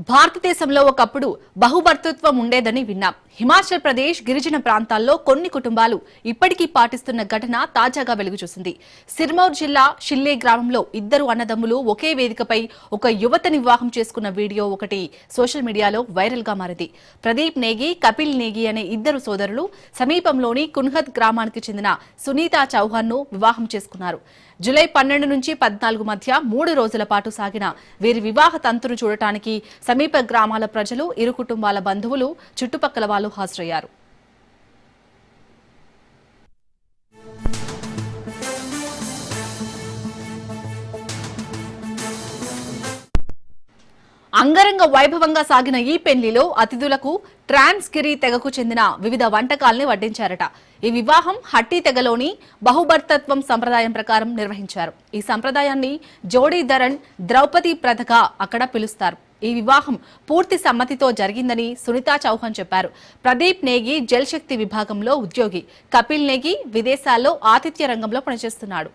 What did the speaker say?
భారతదేశంలో ఒకప్పుడు బహుభర్తృత్వం ఉండేదని విన్నాం. హిమాచల్ ప్రదేశ్ గిరిజన ప్రాంతాల్లో కొన్ని కుటుంబాలు ఇప్పటికీ పాటిస్తున్న ఘటన తాజాగా వెలుగు చూసింది. సిర్మౌర్ జిల్లా షిల్లే గ్రామంలో ఇద్దరు అన్నదమ్ములు ఒకే వేదికపై ఒక యువతని వివాహం చేసుకున్న వీడియో ఒకటి సోషల్ మీడియాలో వైరల్ గా మారింది. ప్రదీప్ నేగి, కపిల్ నేగి అనే ఇద్దరు సోదరులు సమీపంలోని కున్హద్ గ్రామానికి చెందిన సునీతా చౌహాన్ ను వివాహం చేసుకున్నారు. జూలై 12 నుంచి 14 మధ్య 3 రోజుల పాటు సాగిన వీరి వివాహ తంతును చూడటానికి సమీప గ్రామాల ప్రజలు, ఇరు కుటుంబాల బంధువులు, చుట్టుపక్కల వాళ్ళు హాజరయ్యారు. అంగరంగ వైభవంగా సాగిన ఈ పెళ్లిలో అతిథులకు ట్రాన్స్గిరి తెగకు చెందిన వివిధ వంటకాల్ని వడ్డించారట. ఈ వివాహం హట్టి తెగలోని బహుభర్తత్వం సంప్రదాయం ప్రకారం నిర్వహించారు. ఈ సంప్రదాయాన్ని జోడీధరన్ ద్రౌపది ప్రథగా అక్కడ పిలుస్తారు. ఈ వివాహం పూర్తి సమ్మతితో జరిగిందని సునీతా చౌహాన్ చెప్పారు. ప్రదీప్ నేగి జల్ శక్తి విభాగంలో ఉద్యోగి, కపిల్ నేగి విదేశాల్లో ఆతిథ్య రంగంలో పనిచేస్తున్నాడు.